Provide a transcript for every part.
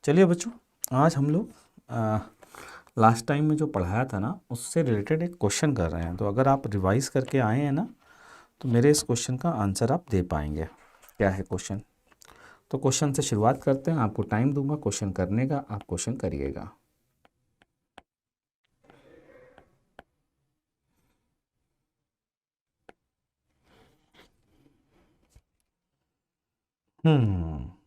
चलिए बच्चों, आज हम लोग लास्ट टाइम में जो पढ़ाया था ना उससे रिलेटेड एक क्वेश्चन कर रहे हैं। तो अगर आप रिवाइज करके आए हैं ना तो मेरे इस क्वेश्चन का आंसर आप दे पाएंगे। क्या है क्वेश्चन? तो क्वेश्चन से शुरुआत करते हैं। आपको टाइम दूंगा क्वेश्चन करने का, आप क्वेश्चन करिएगा। हम्म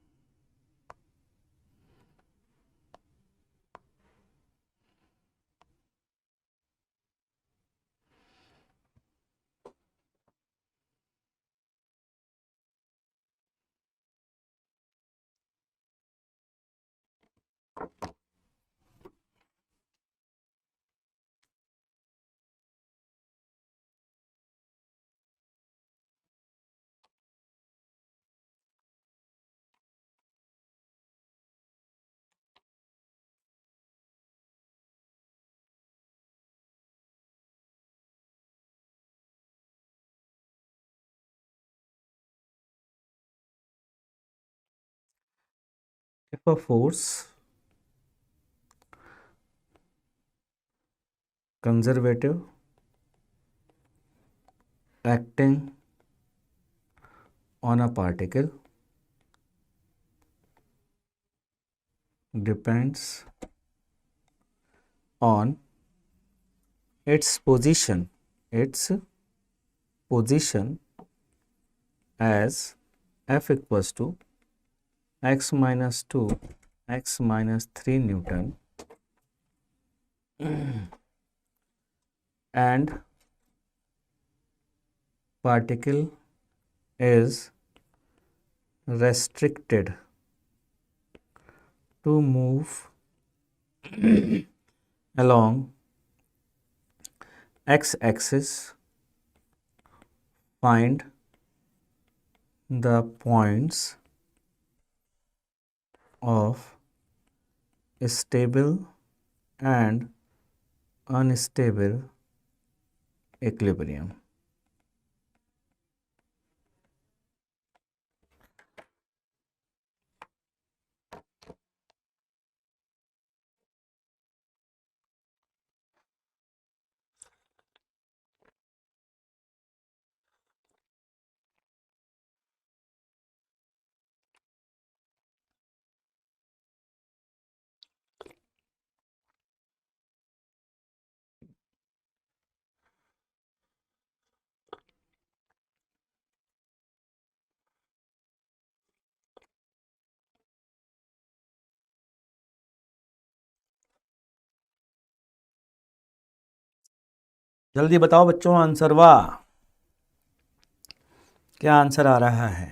If a force conservative acting on a particle depends on its position as F equals to x minus 2 x minus 3 Newton and particle is restricted to move along x-axis, find the points of stable and unstable equilibrium. जल्दी बताओ बच्चों answer वाह, क्या answer आ रहा है?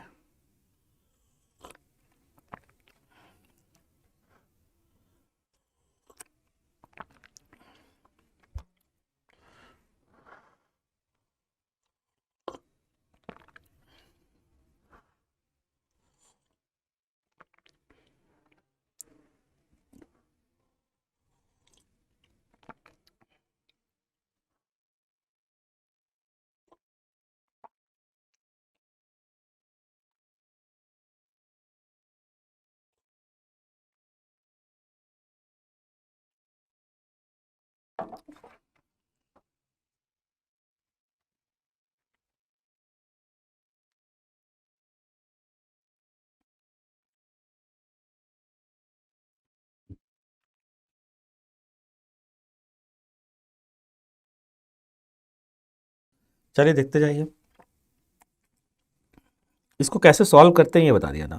चलिए देखते जाइए, इसको कैसे सॉल्व करते हैं ये बता दिया था।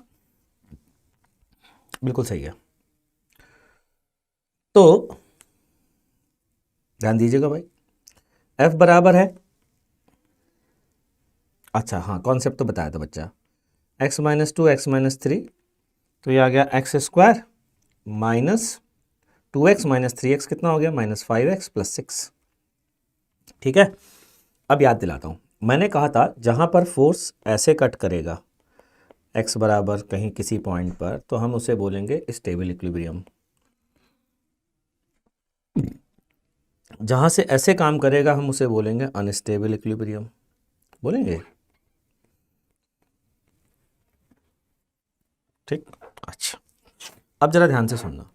बिल्कुल सही है। तो ध्यान दीजिएगा भाई, F बराबर है, अच्छा हाँ कॉन्सेप्ट तो बताया था बच्चा, x माइनस 2 x माइनस 3, तो ये आ गया x square minus 2x minus 3x कितना हो गया -5x प्लस 6। ठीक है, अब याद दिलाता हूँ, मैंने कहा था जहाँ पर फोर्स ऐसे कट करेगा x बराबर कहीं किसी पॉइंट पर, तो हम उसे बोलेंगे स्टेबल इक्विलिब्रियम। जहाँ से ऐसे काम करेगा हम उसे बोलेंगे अनस्टेबल इक्विलिब्रियम, बोलेंगे। ठीक, अच्छा अब ज़रा ध्यान से सुनना,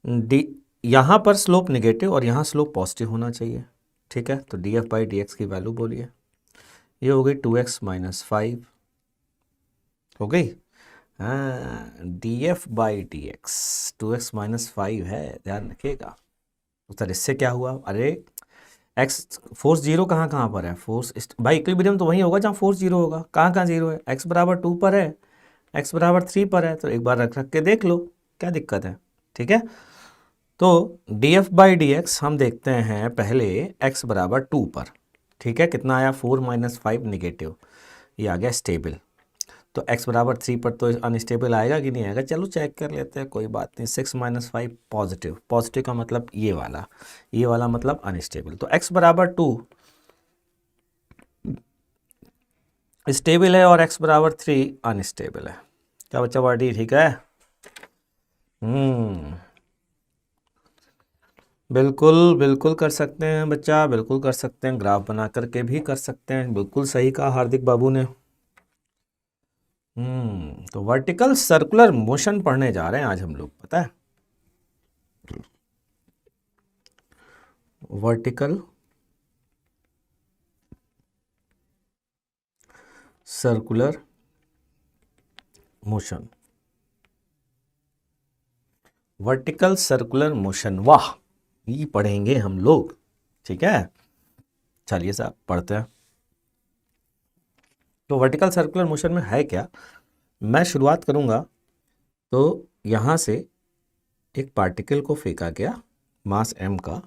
डी यहाँ पर स्लोप नेगेटिव और यहाँ स्लोप पॉजिटिव होना चाहिए, ठीक है। तो D F by D x की वैल्यू बोलिए, ये हो गई 2x माइनस 5 हो गई। हाँ, D F by D x 2x minus 5 है, ध्यान रखिएगा। तो सर इससे क्या हुआ, अरे एक्स फोर्स जीरो कहाँ कहाँ पर है, फोर्स भाई इक्विलिब्रियम तो वहीं होगा जहाँ फोर्स जीरो होगा, कहाँ कहाँ जीरो है, एक्स बराबर 2 पर है, एक्स बराबर 3 पर है, तो एक बार रख रख के देख लो क्या दिक्कत है, ठीक है। तो D F by D x हम देखते हैं पहले एक्स बराबर 2 पर, ठीक है। कितना आया 4 माइनस 5 निगेटिव, ये आ गया स्टेबल। तो x बराबर 3 पर तो अनस्टेबल आएगा कि नहीं आएगा, चलो चेक कर लेते हैं, कोई बात नहीं। 6 माइनस 5 पॉजिटिव, पॉजिटिव का मतलब ये वाला मतलब अनस्टेबल। तो x बराबर 2 स्टेबल है और x बराबर 3 अनस्टेबल है। क्या बच्चा वर्डी ठीक है? बिल्कुल बिल्कुल कर सकते हैं बच्चा, बिल्कुल कर सकते हैं, ग्राफ बना करके भी कर सकते हैं, बिल्कुल सही कहा हार्दिक बाबू ने। तो वर्टिकल सर्कुलर मोशन पढ़ने जा रहे हैं आज हम लोग, पता है, vertical circular motion, vertical circular motion, वाह, ये पढ़ेंगे हम लोग, ठीक है। चलिए साहब पढ़ते हैं। तो वर्टिकल सर्कुलर मोशन में है क्या, मैं शुरुआत करूंगा। तो यहाँ से एक पार्टिकल को फेंका गया मास m का।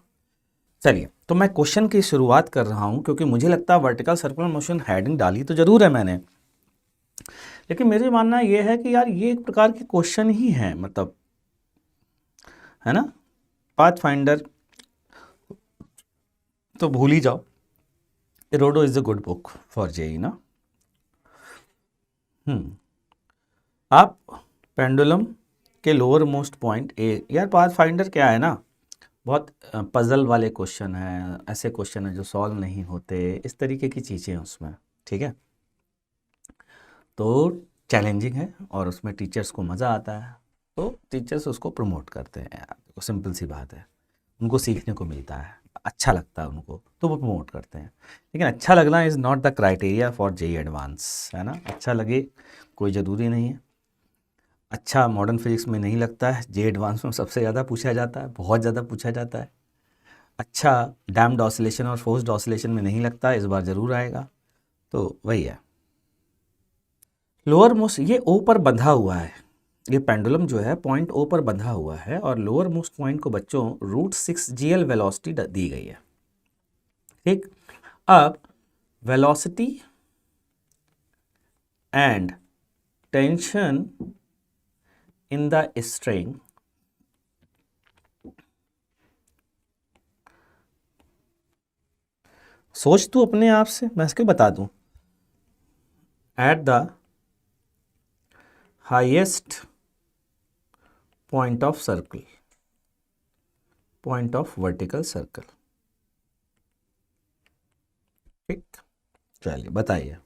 चलिए, तो मैं क्वेश्चन की शुरुआत कर रहा हूँ क्योंकि मुझे लगता है वर्टिकल सर्कुलर मोशन हेडिंग डाली तो जरूर है मैंने, लेकिन मेरे मानना ये है कि यार ये एक प्रकार के क्वेश्चन ही हैं, मतलब है ना। पाथ फाइंडर तो भूल ही जाओ, Irodov is a good book for JEE ना। आप पेंडुलम के लोअर मोस्ट पॉइंट ए, यार पाथ फाइंडर क्या है ना, बहुत पजल वाले क्वेश्चन है, ऐसे क्वेश्चन है जो सॉल्व नहीं होते, इस तरीके की चीज़ें हैं उसमें, ठीक है। तो चैलेंजिंग है और उसमें टीचर्स को मज़ा आता है, तो टीचर्स उसको प्रमोट करते हैं यार, देखो सिंपल सी बात है, उनको सीखने को मिलता है, अच्छा लगता है उनको, तो वो प्रमोट करते हैं। लेकिन अच्छा लगना is not the criteria for JEE advanced, है ना। अच्छा लगे कोई ज़रूरी नहीं है। अच्छा मॉडर्न फिजिक्स में नहीं लगता है, जेई एडवांस में सबसे ज़्यादा पूछा जाता है, बहुत ज़्यादा पूछा जाता है। अच्छा डैम्ड ऑसिलेशन और फोर्स्ड ऑसिलेशन में नहीं लगता, इस बार ज़रूर आएगा। तो वही है, लोअर मोस्ट ये ओ पर बंधा हुआ है, ये पेंडुलम जो है पॉइंट ओ पर बंधा हुआ है और लोअर मोस्ट पॉइंट को बच्चों √6 GL वेलोसिटी दी गई है, ठीक। अब velocity and tension in the string सोच तू अपने आप से, मैं इसको बता दूं, at the highest point of circle, point of vertical circle, ठीक। चलिए बताइए।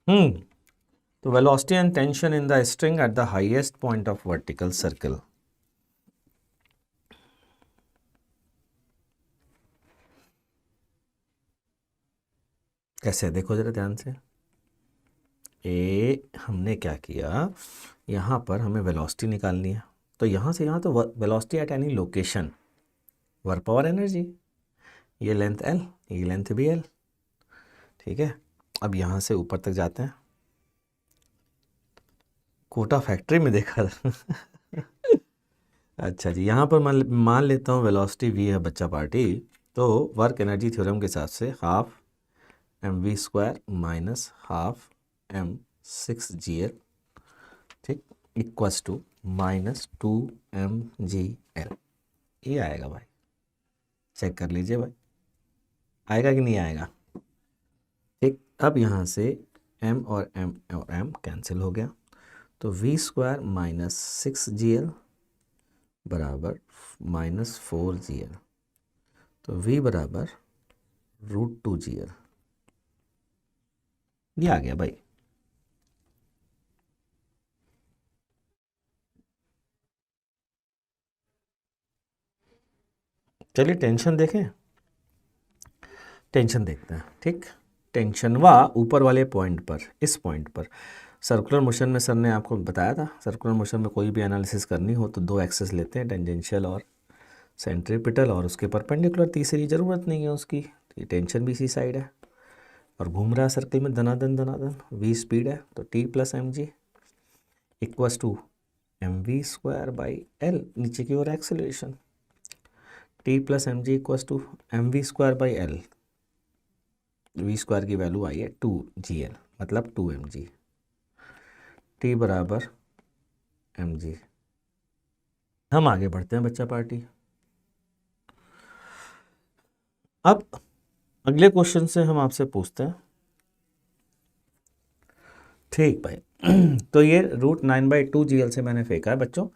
तो velocity and tension in the string at the highest point of vertical circle, कैसे देखो जरा ध्यान से। हमने क्या किया, यहाँ पर हमें वेलोसिटी निकालनी है, तो यहाँ से यहाँ तो velocity at any location, work power energy, ये लेंथ L, ये लेंथ भी L, ठीक है। अब यहाँ से ऊपर तक जाते हैं, कोटा फैक्ट्री में देखा था अच्छा जी, यहाँ पर मान लेता हूँ वेलोसिटी v है बच्चा पार्टी, तो वर्क एनर्जी थ्योरम के हिसाब से ½ mv² माइनस ½ m6gl, ठीक, इक्वस टू -2mgl, ये आएगा भाई, चेक कर लीजिए भाई, आएगा कि नहीं आएगा, ठीक। अब यहाँ से m और m कैंसिल हो गया, तो v² माइनस 6gl बराबर -4gl, तो v बराबर √2gl, ये आ गया भाई, चलिए टेंशन देखें, टेंशन देखते हैं। ठीक, टेंशन व ऊपर वाले पॉइंट पर, इस पॉइंट पर सर्कुलर मोशन में सर ने आपको बताया था, सर्कुलर मोशन में कोई भी एनालिसिस करनी हो तो दो एक्सेस लेते हैं, टेंजेंशियल और सेंट्रीपिटल, और उसके परपेंडिकुलर तीसरी ज़रूरत नहीं है उसकी। ये टेंशन भी इसी साइड है और घूम रहा है सर्कल में धनाधन धनाधन, v स्पीड है तो t plus M G equals to M we square by L, नीचे की ओर acceleration, t plus M G equals to M we square by L, V square की वैल्यू आई है 2gl, मतलब 2mg, t बराबर mg। हम आगे बढ़ते हैं बच्चा पार्टी। अब अगले क्वेश्चन से हम आपसे पूछते हैं। ठीक भाई तो ये √9/2gl से मैंने फेंका है बच्चों।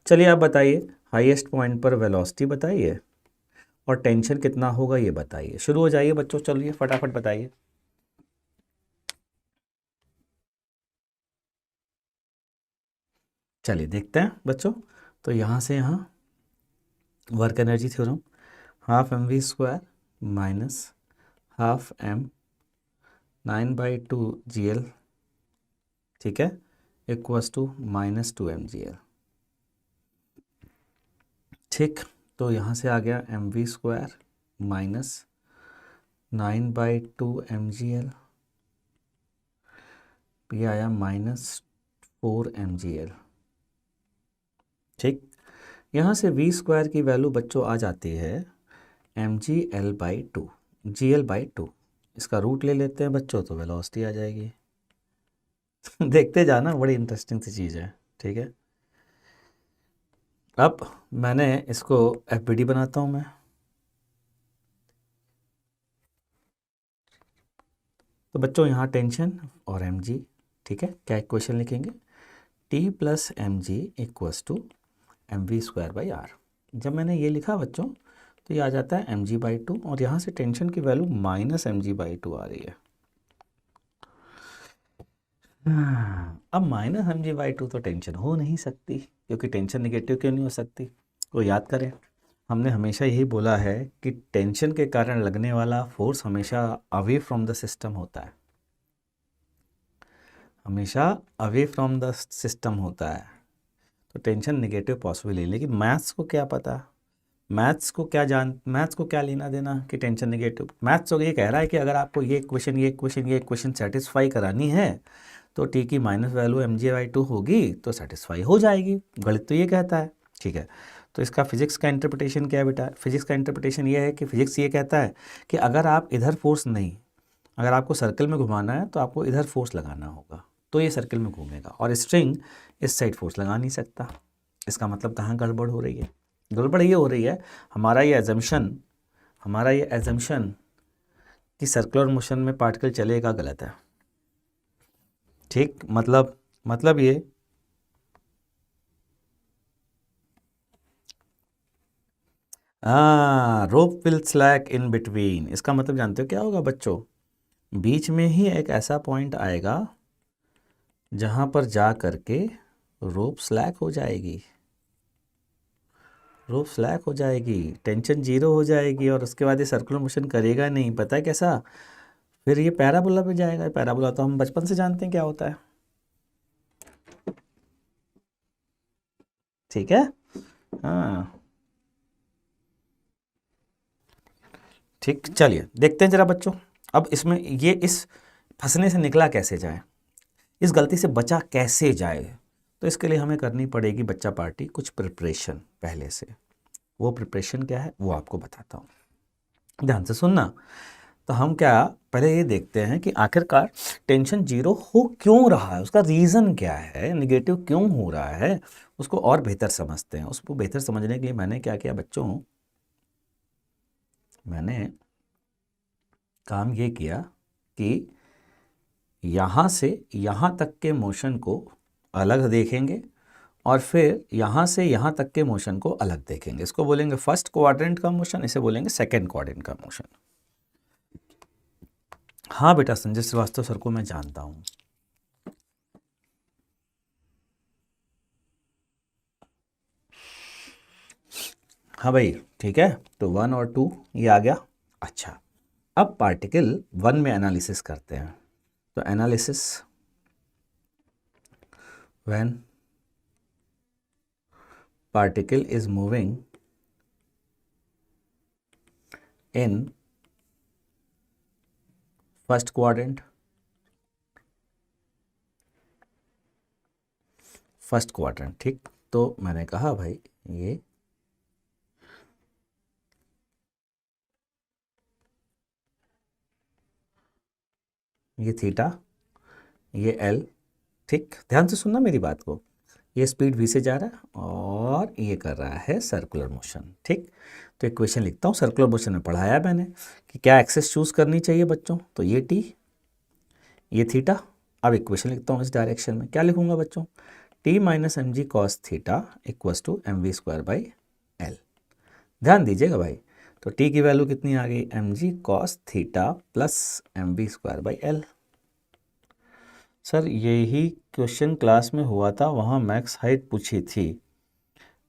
चलिए आप बताइए, हाईएस्ट पॉइंट पर वेलोसिटी बताइए और टेंशन कितना होगा ये बताइए। शुरू हो जाइए बच्चों, चलिए फटाफट बताइए। चलिए देखते हैं बच्चों, तो यहाँ से यहाँ work energy theorem, half m we square minus half m 9/2gl, ठीक है, इक्वस टू -2mgl। ठीक, तो यहाँ से आ गया M we square minus 9/2mgl, ये आया -4mgl। ठीक, यहाँ से v स्क्वायर की वैल्यू बच्चों आ जाती है mgl/2, gl/2, इसका रूट ले लेते हैं बच्चों तो वेलोसिटी आ जाएगी। देखते जाना, बड़ी इंटरेस्टिंग सी चीज़ है। ठीक है, अब मैंने इसको एफबीडी बनाता हूँ मैं। तो बच्चों यहाँ टेंशन और mg, ठीक है, क्या इक्वेशन लिखेंगे, t plus M G equals to M we square by r. जब मैंने ये लिखा बच्चों तो ये आ जाता है mg/2 और यहाँ से टेंशन की वैल्यू -mg/2 आ रही है। अब -mg/2 तो टेंशन हो नहीं सकती, क्योंकि टेंशन नेगेटिव क्यों नहीं हो सकती। तो याद करें, हमने हमेशा यही बोला है कि टेंशन के कारण लगने वाला फोर्स हमेशा अवे फ्रॉम द सिस्टम होता है, हमेशा अवे फ्रॉम द सिस्टम होता है। तो टेंशन नेगेटिव पॉसिबल है, लेकिन मैथ्स को क्या पता, मैथ्स को क्या लेना देना कि टेंशन नेगेटिव। मैथ्स तो ये कह रहा है कि अगर आपको ये इक्वेशन सेटिस्फाई करानी है तो टी की माइनस वैल्यू mg/2 होगी तो सेटिस्फाई हो जाएगी। गणित तो ये कहता है। ठीक है, तो इसका फिजिक्स का इंटरप्रिटेशन क्या है बेटा, फिजिक्स का इंटरप्रिटेशन ये है कि फिजिक्स ये कहता है कि अगर आप इधर फोर्स नहीं, अगर आपको सर्कल में घुमाना है तो आपको इधर फोर्स लगाना होगा तो ये सर्कल में घूमेगा, और स्ट्रिंग इस साइड फोर्स लगा नहीं सकता। इसका मतलब कहाँ गड़बड़ हो रही है, गड़बड़ ये हो रही है, हमारा ये एजम्पशन कि सर्कुलर मोशन में पार्टिकल चलेगा गलत है। ठीक, मतलब ये रोप विल स्लैक इन बिटवीन, इसका मतलब जानते हो क्या होगा बच्चों, बीच में ही एक ऐसा पॉइंट आएगा जहां पर जा करके रोप स्लैक हो जाएगी, रोप स्लैक हो जाएगी, टेंशन जीरो हो जाएगी, और उसके बाद ये सर्कुलर मोशन करेगा नहीं। पता है कैसा, फिर ये पैराबोला पे जाएगा। पैराबोला तो हम बचपन से जानते हैं क्या होता है। ठीक है, हाँ ठीक, चलिए देखते हैं जरा बच्चों, अब इसमें ये इस फंसने से निकला कैसे जाए, इस गलती से बचा कैसे जाए। तो इसके लिए हमें करनी पड़ेगी बच्चा पार्टी कुछ प्रिपरेशन पहले से। वो प्रिपरेशन क्या है वो आपको बताता हूँ, ध्यान से सुनना। तो हम क्या पहले ये देखते हैं कि आखिरकार टेंशन जीरो हो क्यों रहा है, उसका रीज़न क्या है, निगेटिव क्यों हो रहा है, उसको और बेहतर समझते हैं। उसको बेहतर समझने के लिए मैंने क्या किया बच्चों, मैंने काम ये किया कि यहाँ से यहाँ तक के मोशन को अलग देखेंगे और फिर यहाँ से यहाँ तक के मोशन को अलग देखेंगे। इसको बोलेंगे फर्स्ट क्वाड्रेंट का मोशन, इसे बोलेंगे सेकंड क्वाड्रेंट का मोशन। हाँ बेटा संजय श्रीवास्तव सर को मैं जानता हूँ। हाँ भाई ठीक है, तो 1 और 2 ये आ गया। अच्छा, अब पार्टिकल 1 में एनालिसिस करते हैं। तो analysis, when particle is moving in first quadrant, first quadrant, ठीक। तो मैंने कहा भाई ये थीटा, ये एल, ठीक। ध्यान से सुनना मेरी बात को। ये स्पीड v से जा रहा है और ये कर रहा है सर्कुलर मोशन, ठीक। तो इक्वेशन लिखता हूँ, सर्कुलर मोशन में पढ़ाया है मैंने कि क्या एक्सेस चूज़ करनी चाहिए बच्चों, तो ये t, ये थीटा। अब इक्वेशन लिखता हूँ इस डायरेक्शन में, क्या लिखूंगा बच्चों, t minus m g cos theta equals to M we square by l. ध्यान दीजिएगा भाई, तो t की वैल्यू कितनी आ गई, m g cos theta plus m we square by l. Sir यही क्वेश्चन क्लास में हुआ था, वहाँ मैक्स हाइट पूछी थी,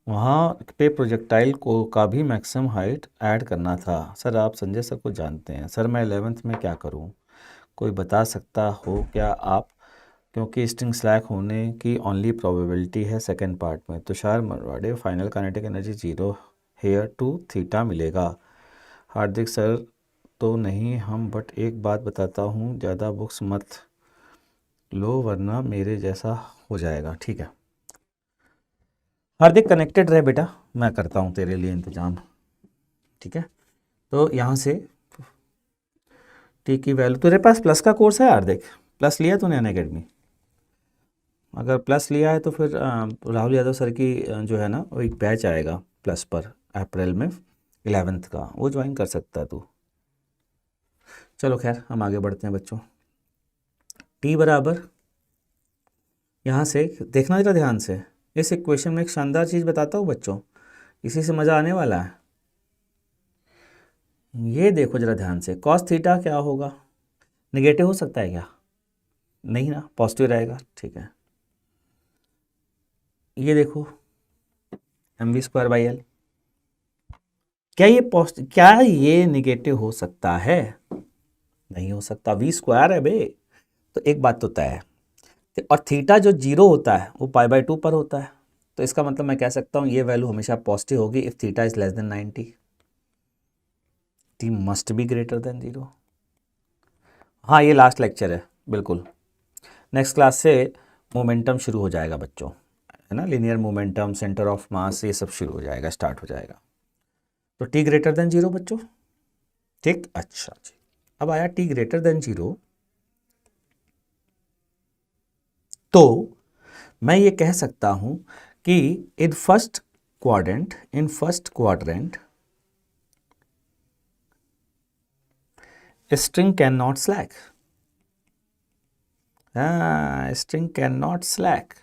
वहाँ पे प्रोजेक्टाइल को का भी मैक्सिमम हाइट ऐड करना था। सर आप संजय सर को जानते हैं। सर मैं 11th में क्या करूँ, कोई बता सकता हो क्या आप, क्योंकि स्ट्रिंग स्लैक होने की ओनली प्रोबेबिलिटी है सेकंड पार्ट में। Tushar Marwade, final kinetic energy 0 here to theta मिलेगा। हार्दिक सर तो नहीं हम, बट एक बात बताता हूँ, ज़्यादा बुक्स मत लो वरना मेरे जैसा हो जाएगा, ठीक है। हार्दिक कनेक्टेड रहे बेटा, मैं करता हूँ तेरे लिए इंतज़ाम, ठीक है। तो यहाँ से टी की वैल्यू, तेरे पास प्लस का कोर्स है हार्दिक, प्लस लिया तूने अनअकैडमी, अगर प्लस लिया है तो फिर राहुल यादव सर की जो है ना वो एक बैच आएगा प्लस पर अप्रैल में 11th का, वो ज्वाइन कर सकता है तू। चलो खैर हम आगे बढ़ते हैं बच्चों। टी बराबर, यहाँ से देखना जरा ध्यान से, इस इक्वेशन में एक शानदार चीज़ बताता हूँ बच्चों, इसी से मज़ा आने वाला है। ये देखो जरा ध्यान से, कॉस थीटा क्या होगा, नेगेटिव हो सकता है क्या, नहीं ना, पॉजिटिव रहेगा, ठीक है। ये देखो m we square by l, क्या ये क्या ये निगेटिव हो सकता है, नहीं हो सकता, वी स्क्वायर है बे। तो एक बात तो तय है, और थीटा जो 0 होता है वो पाई बाई 2 पर होता है, तो इसका मतलब मैं कह सकता हूँ ये वैल्यू हमेशा पॉजिटिव होगी if theta is less than 90, T must be greater than 0। हाँ ये लास्ट लेक्चर है बिल्कुल, नेक्स्ट क्लास से मोमेंटम शुरू हो जाएगा बच्चों, है ना, linear momentum, centre of mass, ये सब शुरू हो जाएगा, स्टार्ट हो जाएगा। तो टी ग्रेटर देन 0 बच्चों, ठीक। अच्छा जी, अब आया टी ग्रेटर देन 0, तो मैं ये कह सकता हूं कि in first quadrant string can not slack, string can not slack,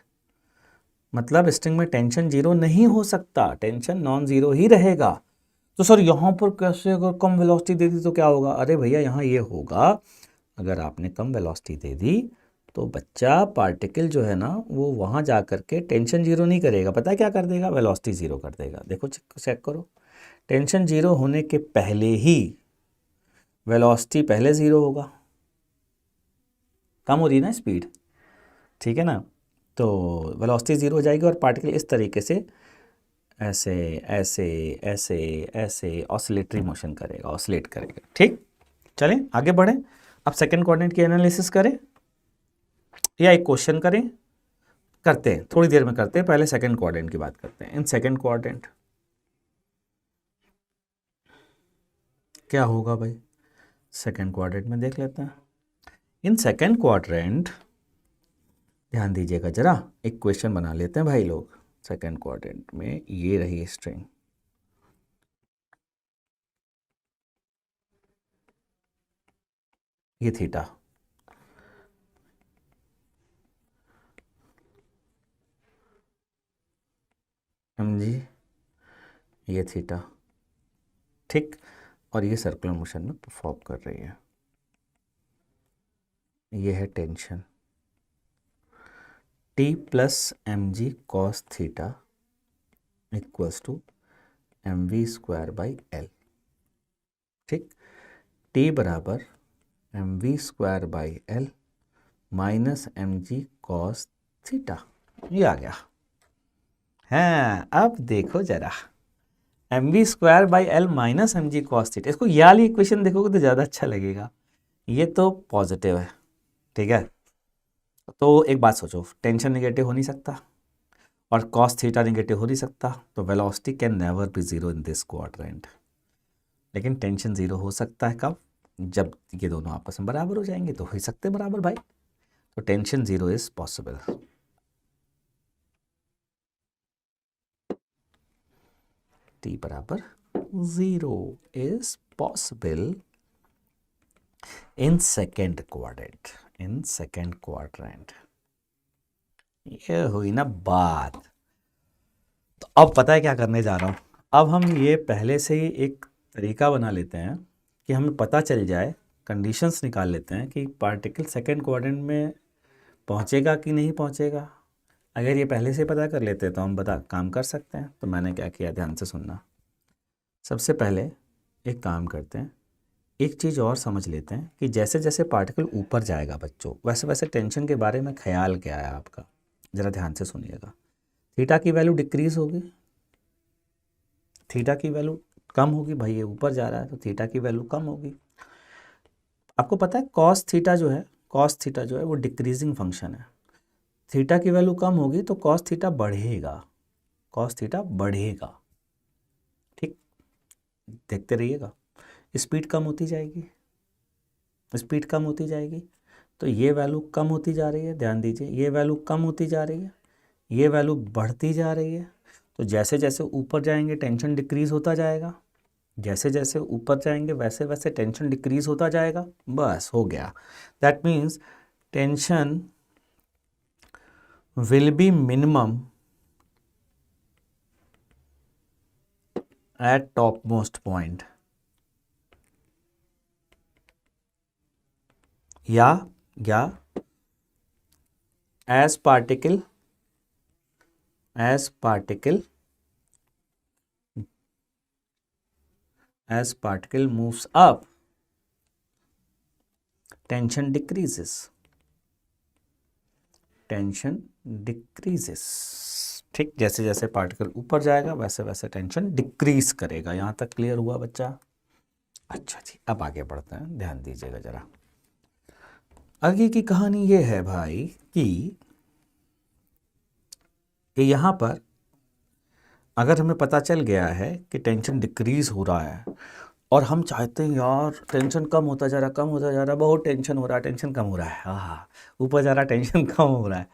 मतलब स्ट्रिंग में टेंशन 0 नहीं हो सकता, टेंशन नॉन जीरो ही रहेगा। तो सर यहाँ पर कैसे, अगर कम वेलोसिटी दे दी तो क्या होगा, अरे भैया यहाँ ये होगा, अगर आपने कम वेलोसिटी दे दी तो बच्चा पार्टिकल जो है ना वो वहाँ जा कर के टेंशन 0 नहीं करेगा, पता है क्या कर देगा, वेलोसिटी 0 कर देगा। देखो चेक करो, टेंशन 0 होने के पहले ही वेलोसिटी पहले 0 होगा, कम हो रही है ना स्पीड, ठीक है ना, तो वेलोसिटी 0 हो जाएगी और पार्टिकल इस तरीके से ऐसे ऐसे ऐसे ऐसे ऑसिलेटरी मोशन करेगा, ऑसिलेट करेगा, ठीक। चलें आगे बढ़ें, अब सेकंड क्वाड्रेंट की एनालिसिस करें या एक क्वेश्चन करें, करते हैं थोड़ी देर में करते हैं, पहले सेकंड क्वाड्रेंट की बात करते हैं। इन सेकंड क्वाड्रेंट क्या होगा भाई, सेकंड क्वाड्रेंट में देख लेते हैं। इन सेकंड क्वाड्रेंट ध्यान दीजिएगा जरा, एक क्वेश्चन बना लेते हैं भाई लोग। सेकंड क्वाड्रेंट में ये रही स्ट्रिंग, ये थीटा, जी ये थीटा, ठीक, और ये सर्कुलर मोशन में परफॉर्म कर रही है, ये है tension, t plus M g cos theta equals to M we square by l. ठीक, टी बराबर m we square by l minus m g cos theta. ये आ गया। हाँ, अब देखो जरा, m we square by l minus m g cos theta, इसको ये वाली इक्वेशन देखोगे तो ज़्यादा अच्छा लगेगा। ये तो पॉजिटिव है, ठीक है। तो एक बात सोचो, टेंशन नेगेटिव हो नहीं सकता और कॉस थीटा नेगेटिव हो नहीं सकता, तो velocity can never be zero in this quadrant. लेकिन टेंशन जीरो हो सकता है कब? जब ये दोनों आपस में बराबर हो जाएंगे, तो हो सकते बराबर भाई। तो tension zero is possible. T बराबर zero is possible in second quadrant, in second quadrant. ये हुई ना बात। तो अब पता है क्या करने जा रहा हूँ। अब हम ये पहले से ही एक तरीका बना लेते हैं कि हमें पता चल जाए, कंडीशंस निकाल लेते हैं कि पार्टिकल सेकेंड क्वाड्रेंट में पहुँचेगा कि नहीं पहुँचेगा। अगर ये पहले से पता कर लेते हैं तो हम काम कर सकते हैं। तो मैंने क्या किया, ध्यान से सुनना। सबसे पहले एक काम करते हैं, एक चीज़ और समझ लेते हैं कि जैसे जैसे पार्टिकल ऊपर जाएगा बच्चों, वैसे वैसे टेंशन के बारे में ख्याल क्या है आपका, ज़रा ध्यान से सुनिएगा। थीटा की वैल्यू डिक्रीज होगी, थीटा की वैल्यू कम होगी। भाई ये ऊपर जा रहा है तो थीटा की वैल्यू कम होगी। आपको पता है कॉस थीटा जो है, कॉस थीटा जो है वो डिक्रीजिंग फंक्शन है। थीटा की वैल्यू कम होगी तो कॉस थीटा बढ़ेगा, कॉस थीटा बढ़ेगा। ठीक, देखते रहिएगा, स्पीड कम होती जाएगी, स्पीड कम होती जाएगी। तो ये वैल्यू कम होती जा रही है, ध्यान दीजिए, ये वैल्यू कम होती जा रही है, ये वैल्यू बढ़ती जा रही है। तो जैसे जैसे ऊपर जाएंगे टेंशन डिक्रीज होता जाएगा, जैसे जैसे ऊपर जाएंगे वैसे वैसे टेंशन डिक्रीज होता जाएगा। बस हो गया। That means tension will be minimum eight top most point, या as particle moves up, tension decreases, ठीक, जैसे जैसे पार्टिकल ऊपर जाएगा वैसे वैसे टेंशन डिक्रीज करेगा। यहाँ तक क्लियर हुआ बच्चा? अच्छा जी, अब आगे बढ़ते हैं, ध्यान दीजिएगा जरा। आगे की कहानी ये है भाई कि यहाँ पर अगर हमें पता चल गया है कि टेंशन डिक्रीज हो रहा है और हम चाहते हैं यार टेंशन कम होता जा रहा, कम होता जा रहा, बहुत टेंशन हो रहा है, टेंशन कम हो रहा है, हाँ ऊपर जा रहा, टेंशन कम हो रहा है,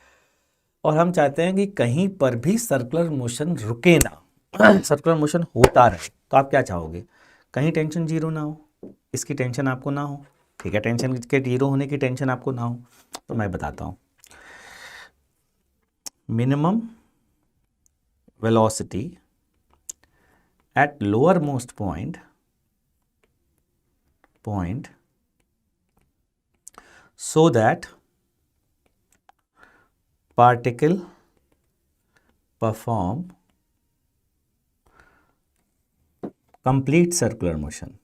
और हम चाहते हैं कि कहीं पर भी सर्कुलर मोशन रुके ना, सर्कुलर मोशन होता रहे। तो आप क्या चाहोगे? कहीं टेंशन जीरो ना हो, इसकी टेंशन आपको ना हो, ठीक है, टेंशन के जीरो होने की टेंशन आपको ना हो। तो मैं बताता हूँ, minimum velocity at lower most point so that particle perform complete circular motion,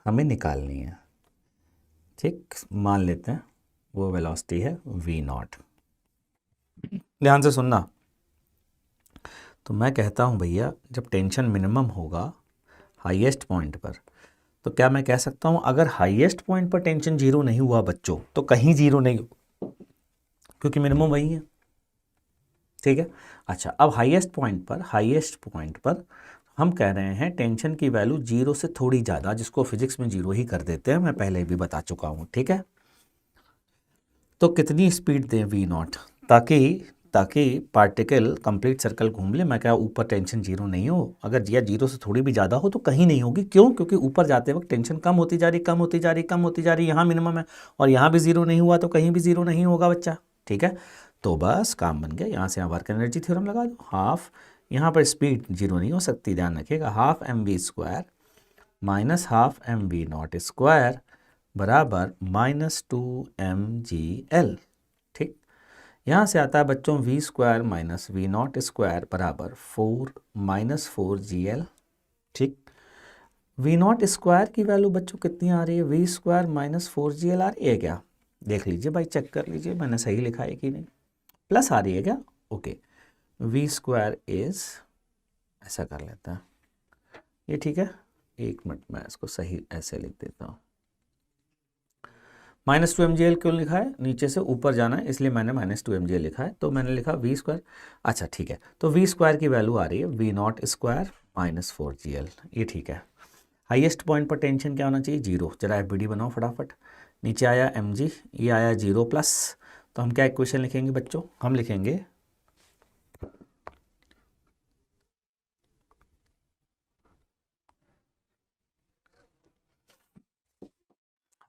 हमें निकालनी है। ठीक, मान लेते हैं वो वेलोसिटी है v नॉट। ध्यान से सुनना। तो मैं कहता हूँ भैया, जब टेंशन मिनिमम होगा हाईएस्ट पॉइंट पर, तो क्या मैं कह सकता हूँ अगर हाईएस्ट पॉइंट पर टेंशन जीरो नहीं हुआ बच्चों, तो कहीं जीरो नहीं, क्योंकि मिनिमम वही है, ठीक है। अच्छा, अब हाईएस्ट पॉइंट पर हम कह रहे हैं टेंशन की वैल्यू जीरो से थोड़ी ज़्यादा, जिसको फिजिक्स में जीरो ही कर देते हैं, मैं पहले भी बता चुका हूँ, ठीक है। तो कितनी स्पीड दें v नॉट, ताकि पार्टिकल कंप्लीट सर्कल घूम ले। मैं क्या, ऊपर टेंशन जीरो नहीं हो, अगर या जीरो से थोड़ी भी ज़्यादा हो तो कहीं नहीं होगी। क्यों? क्योंकि ऊपर जाते वक्त टेंशन कम होती जा रही, यहाँ मिनिमम है और यहाँ भी जीरो नहीं हुआ तो कहीं भी जीरो नहीं होगा बच्चा, ठीक है। तो बस काम बन गया। यहाँ से यहाँ वर्क एनर्जी थ्योरम लगा दो, हाफ, यहाँ पर स्पीड जीरो नहीं हो सकती, ध्यान रखिएगा, half m we square minus half m v not square बराबर -2 mgl। ठीक, यहाँ से आता है बच्चों v square minus v not square बराबर 4 माइनस 4 GL। ठीक, वी नॉट स्क्वायर की वैल्यू बच्चों कितनी आ रही है, वी स्क्वायर माइनस 4 GL आ रही है क्या? देख लीजिए भाई, चेक कर लीजिए मैंने सही लिखा है कि नहीं, प्लस आ रही है क्या? ओके, वी स्क्वायर इज, ऐसा कर लेते हैं, ये ठीक है, एक मिनट मैं इसको सही ऐसे लिख देता हूँ। -2 mgl क्यों लिखा है, नीचे से ऊपर जाना है इसलिए मैंने -2 mgl लिखा है, तो मैंने लिखा वी स्क्वायर। अच्छा ठीक है, तो वी स्क्वायर की वैल्यू आ रही है वी नॉट स्क्वायर -4 GL, ये ठीक है। हाईएस्ट पॉइंट पर टेंशन क्या होना चाहिए, 0। जरा FBD बनाओ फटाफट। नीचे आया mg, ये आया 0 प्लस, तो हम क्या इक्वेशन लिखेंगे बच्चों, हम लिखेंगे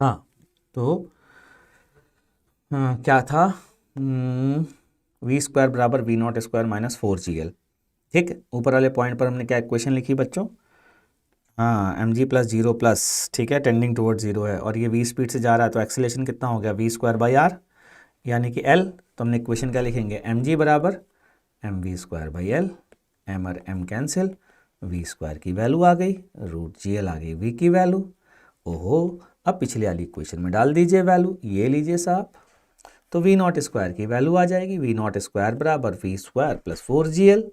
हाँ, तो क्या था, वी स्क्वायर बराबर वी नॉट स्क्वायर -4 GL। ठीक, ऊपर वाले पॉइंट पर हमने क्या इक्वेशन लिखी बच्चों, हाँ mg प्लस 0 प्लस, ठीक है, टेंडिंग टुवर्ड 0 है, और ये v स्पीड से जा रहा है तो एक्सेलेरेशन कितना हो गया, वी स्क्वायर बाई आर, यानी कि l। तो हमने इक्वेशन क्या लिखेंगे, mg बराबर mv square by l, m और m कैंसिल, वी स्क्वायर की वैल्यू आ गई, √GL आ गई v की वैल्यू। ओहो, अब पिछले वाली इक्वेशन में डाल दीजिए वैल्यू, ये लीजिए साहब, तो वी नॉट स्क्वायर की वैल्यू आ जाएगी, वी नॉट स्क्वायर बराबर वी स्क्वायर प्लस 4GL।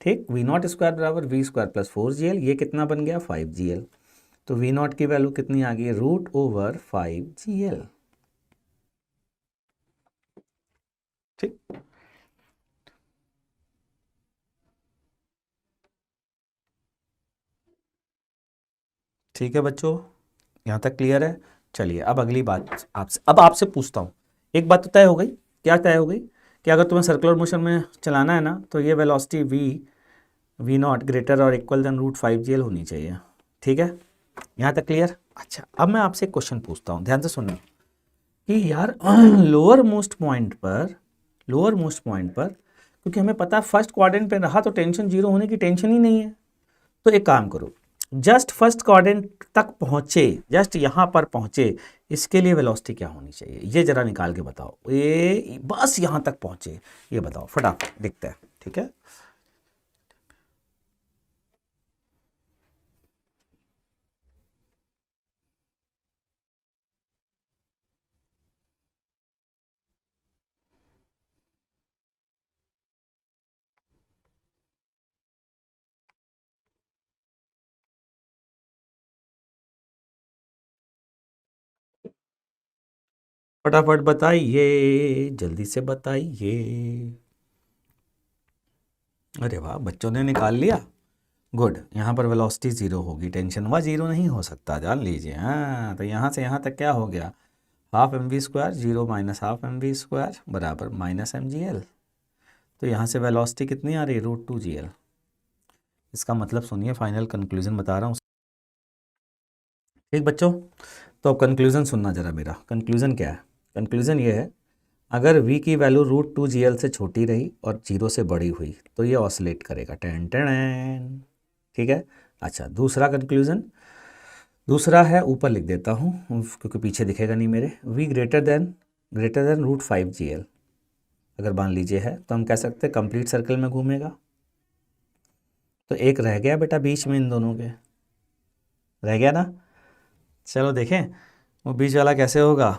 ठीक, वी नॉट स्क्वायर बराबर वी स्क्वायर प्लस 4GL, ये कितना बन गया 5GL। तो वी नॉट की वैल्यू कितनी आ गई, √5GL। ठीक, ठीक है बच्चों, यहाँ तक क्लियर है। चलिए अब अगली बात आपसे, अब आपसे पूछता हूँ, एक बात तो तय हो गई, क्या तय हो गई, कि अगर तुम्हें सर्कुलर मोशन में चलाना है ना, तो ये वेलोसिटी वी नॉट ग्रेटर और इक्वल देन √5GL होनी चाहिए। ठीक है, यहाँ तक क्लियर। अच्छा, अब मैं आपसे एक क्वेश्चन पूछता हूँ, ध्यान से सुनना, कि यार लोअर मोस्ट पॉइंट पर, क्योंकि हमें पता है फर्स्ट क्वाड्रेंट पे रहा तो टेंशन 0 होने की टेंशन ही नहीं है, तो एक काम करो, जस्ट फर्स्ट क्वाड्रेंट तक पहुंचे, जस्ट यहाँ पर पहुंचे, इसके लिए वेलोसिटी क्या होनी चाहिए, ये जरा निकाल के बताओ, ये बस यहाँ तक पहुंचे, ये बताओ फटाफट, दिखता है, ठीक है। फटाफट बताइए, जल्दी से बताइए। अरे वाह, बच्चों ने निकाल लिया, गुड। यहाँ पर वेलोसिटी 0 होगी, टेंशन हुआ 0 नहीं हो सकता, जान लीजिए। हाँ, तो यहाँ से यहाँ तक क्या हो गया, half mv square, 0 minus half mv square बराबर -mgl। तो यहाँ से वेलोसिटी कितनी आ रही है, √2GL। इसका मतलब सुनिए, फाइनल कंक्लूजन बता रहा हूँ। ठीक बच्चों, तो अब कंक्लूजन सुनना जरा, मेरा कंक्लूजन क्या है, कंक्लूजन ये है, अगर v की वैल्यू √2GL से छोटी रही और 0 से बड़ी हुई तो ये ऑसिलेट करेगा, टेन टेन। ठीक है। अच्छा, दूसरा कंक्लूजन, दूसरा है, ऊपर लिख देता हूँ क्योंकि पीछे दिखेगा नहीं मेरे, v ग्रेटर देन √5GL अगर मान लीजिए है, तो हम कह सकते हैं कंप्लीट सर्कल में घूमेगा। तो एक रह गया बेटा बीच में, इन दोनों के रह गया ना, चलो देखें वो बीच वाला कैसे होगा,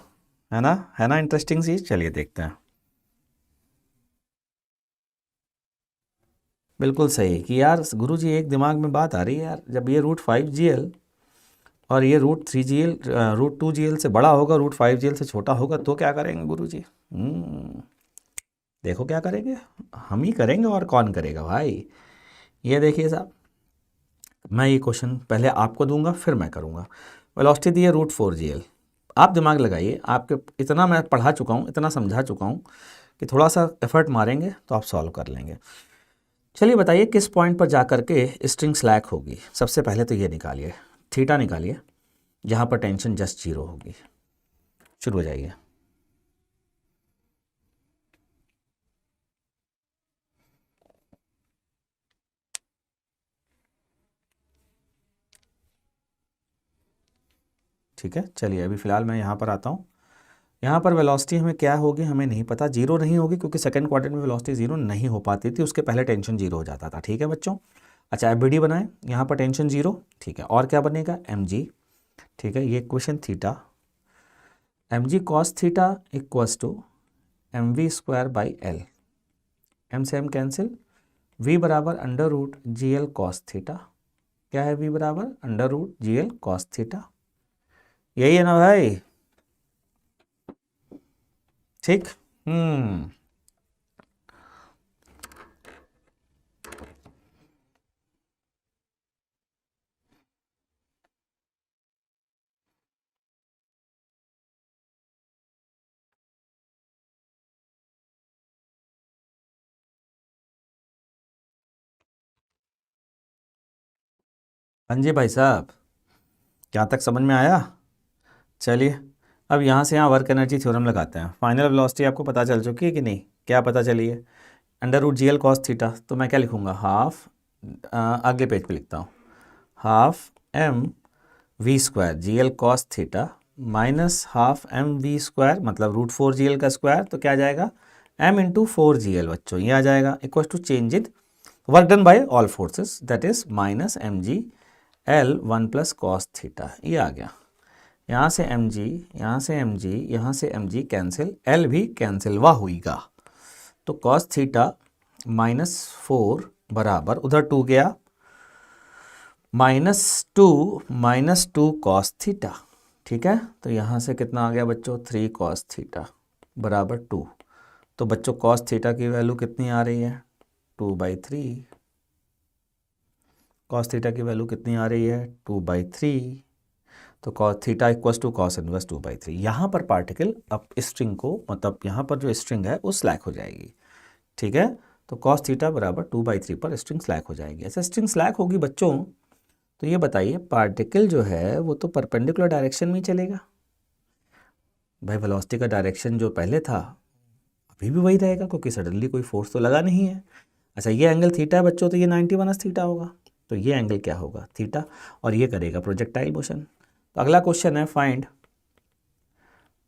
है ना इंटरेस्टिंग चीज़, चलिए देखते हैं। बिल्कुल सही कि यार गुरुजी, एक दिमाग में बात आ रही है यार, जब ये √5GL और ये √3GL √2GL से बड़ा होगा, √5GL से छोटा होगा, तो क्या करेंगे गुरुजी, देखो क्या करेंगे, हम ही करेंगे और कौन करेगा भाई। ये देखिए साहब, मैं ये क्वेश्चन पहले आपको दूंगा फिर मैं करूंगा। वेलोसिटी दी है √4GL, आप दिमाग लगाइए, आपके इतना मैं पढ़ा चुका हूँ, इतना समझा चुका हूँ कि थोड़ा सा एफर्ट मारेंगे तो आप सॉल्व कर लेंगे। चलिए बताइए किस पॉइंट पर जाकर के स्ट्रिंग स्लैक होगी, सबसे पहले तो ये निकालिए, थीटा निकालिए, जहाँ पर टेंशन जस्ट 0 होगी। शुरू हो जाइए। ठीक है, चलिए अभी फ़िलहाल मैं यहाँ पर आता हूँ, यहाँ पर वेलोसिटी हमें क्या होगी हमें नहीं पता, जीरो नहीं होगी क्योंकि सेकंड क्वाड्रेंट में वेलोसिटी जीरो नहीं हो पाती थी, उसके पहले टेंशन जीरो हो जाता था। ठीक है बच्चों। अच्छा एफबीडी बनाए, यहाँ पर टेंशन जीरो। ठीक है, और क्या बनेगा एम जी। ठीक है, ये equation theta m g cos theta equals to M we square by l, m से एम कैंसिल, वी बराबर under root g l cos theta. क्या है वी बराबर under root g l cos theta, यही है ना भाई। ठीक। हम्म। हाँ जी भाई साहब, यहाँ तक समझ में आया। चलिए अब यहाँ से यहाँ वर्क एनर्जी थ्योरम लगाते हैं। फाइनल वेलोसिटी आपको पता चल चुकी है कि नहीं, क्या पता चली है, under root g l cos theta. तो मैं क्या लिखूँगा हाफ, अगले पेज पे लिखता हूँ, half m we square g l cos theta minus half m we square मतलब रूट फोर जी एल का स्क्वायर, तो क्या आ जाएगा m into four g l बच्चों, ये आ जाएगा equal to change in work done by all forces that is minus m g l one plus cos theta, ये आ गया। यहाँ से एम जी, यहाँ से एम जी, यहाँ से एम जी कैंसिल, एल भी कैंसिल वा हुईगा। तो कॉस थीटा माइनस फोर बराबर उधर टू गया माइनस टू कॉस थीटा। ठीक है, तो यहाँ से कितना आ गया बच्चों थ्री कॉस थीटा बराबर टू। तो बच्चों कॉस थीटा की वैल्यू कितनी आ रही है two by three, cos theta की वैल्यू कितनी आ रही है टू बाई थ्री। तो cos theta equals to cos inverse two by three. यहाँ पर पार्टिकल अब स्ट्रिंग को मतलब यहाँ पर जो स्ट्रिंग है वो स्लैक हो जाएगी। ठीक है, तो कॉस थीटा बराबर टू बाई थ्री पर स्ट्रिंग स्लैक हो जाएगी। ऐसे स्ट्रिंग स्लैक होगी बच्चों, तो ये बताइए पार्टिकल जो है वो तो परपेंडिकुलर डायरेक्शन में ही चलेगा। भाई वेलोसिटी का डायरेक्शन जो पहले था अभी भी वही रहेगा क्योंकि सडनली कोई फोर्स तो लगा नहीं है। अच्छा ये एंगल थीटा है बच्चों, तो ये 90 माइनस थीटा होगा, तो ये एंगल क्या होगा थीटा, और ये करेगा प्रोजेक्टाइल मोशन। तो अगला क्वेश्चन है find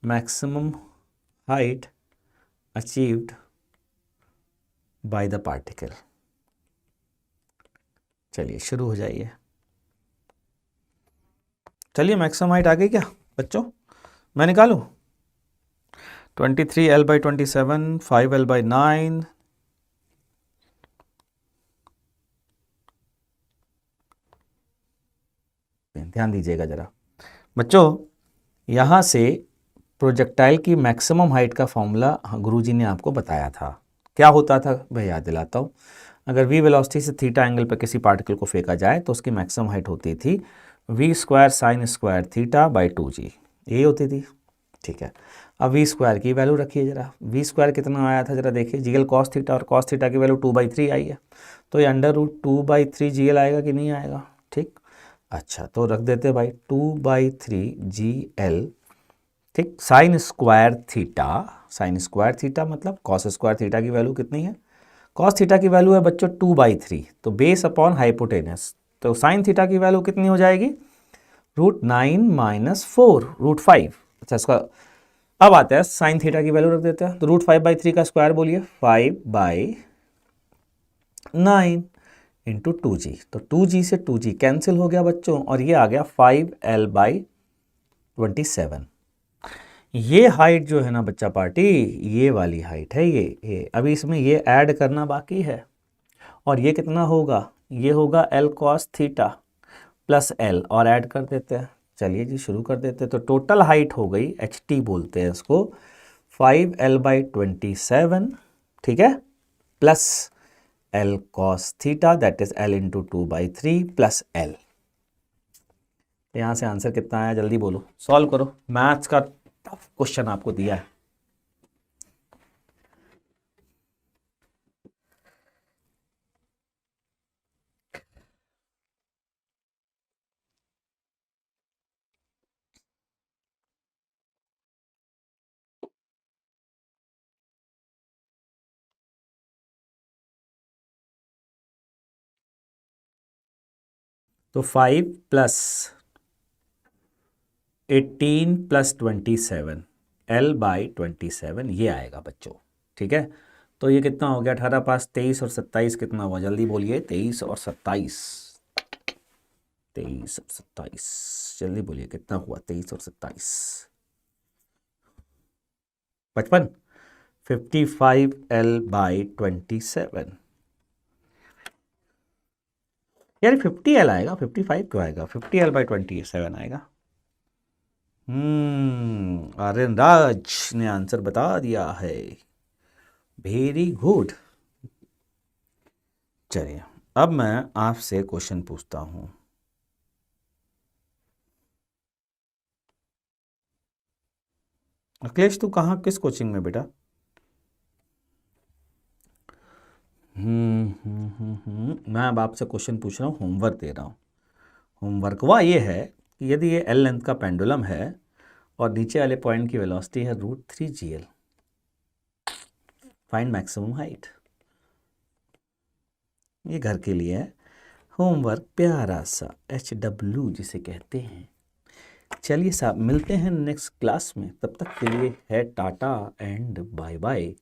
maximum height achieved by the particle. चलिए शुरू हो जाइए। चलिए मैक्सिमम हाइट आ गई क्या बच्चों, मैं निकालूं 23 L बाई 27, 5 L बाई 9, ध्यान दीजिएगा ज़रा बच्चों। यहाँ से प्रोजेक्टाइल की मैक्सिमम हाइट का फॉर्मूला गुरुजी ने आपको बताया था, क्या होता था भाई याद दिलाता हूँ। अगर v वेलोसिटी से थीटा एंगल पर किसी पार्टिकल को फेंका जाए तो उसकी मैक्सिमम हाइट होती थी v square sine square theta by two G, यही होती थी। ठीक है, अब वी स्क्वायर की वैल्यू रखिए ज़रा, वी स्क्वायर कितना आया था ज़रा देखिए, जी एल कॉस थीटा, और कॉस थीटा की वैल्यू टू बाई थ्री आई है, तो ये under root two by three ji l आएगा कि नहीं आएगा। ठीक, अच्छा तो रख देते भाई two by three ji L. ठीक, sine square theta, sine square theta मतलब कॉस स्क्वायर थीटा की वैल्यू कितनी है, कॉस थीटा की वैल्यू है बच्चों टू बाई थ्री, तो बेस अपॉन हाइपोटेनस, तो साइन थीटा की वैल्यू कितनी हो जाएगी root nine minus four root five. अच्छा इसका अब आता है साइन थीटा की वैल्यू रख देते हैं, तो रूट फाइव बाई थ्री का स्क्वायर बोलिए five by nine into two G, तो टू जी से टू जी कैंसिल हो गया बच्चों, और ये आ गया फाइव एल बाई 27। ये हाइट जो है ना बच्चा पार्टी, ये वाली हाइट है ये अभी इसमें ये ऐड करना बाकी है, और ये कितना होगा, ये होगा L cos theta plus L, और ऐड कर देते हैं। चलिए जी शुरू कर देते हैं। तो टोटल हाइट हो गई एच टी बोलते हैं इसको, फाइव एल बाई 27, ठीक है, plus L cos theta that is L into two by three plus L. यहाँ से आंसर कितना आया जल्दी बोलो, सॉल्व करो, मैथ्स का टफ क्वेश्चन आपको दिया है। तो 5 प्लस 18 प्लस 27 L/27 ये आएगा बच्चों, ठीक है। तो ये कितना हो गया, 18 पास 23 और 27 कितना हुआ, जल्दी बोलिए, 23 और 27, 23 और 27, जल्दी बोलिए कितना हुआ, 23 और 27, 55, 55L/27। यार 50L आएगा, 55 क्यों आएगा, 50L/27 आएगा। आर्यन राज ने आंसर बता दिया है, वेरी गुड। चलिए अब मैं आपसे क्वेश्चन पूछता हूं। अखिलेश तू कहाँ, किस कोचिंग में बेटा? मैं अब आपसे क्वेश्चन पूछ रहा हूँ, होमवर्क दे रहा हूँ। होमवर्क वह ये है कि यदि ये एल लेंथ का पेंडुलम है और नीचे वाले पॉइंट की वेलोसिटी है √3gl, फाइंड मैक्सिमम हाइट। ये घर के लिए है होमवर्क, प्यारा सा HW जिसे कहते हैं। चलिए साहब, मिलते हैं नेक्स्ट क्लास में, तब तक के लिए है टाटा एंड बाय बाय।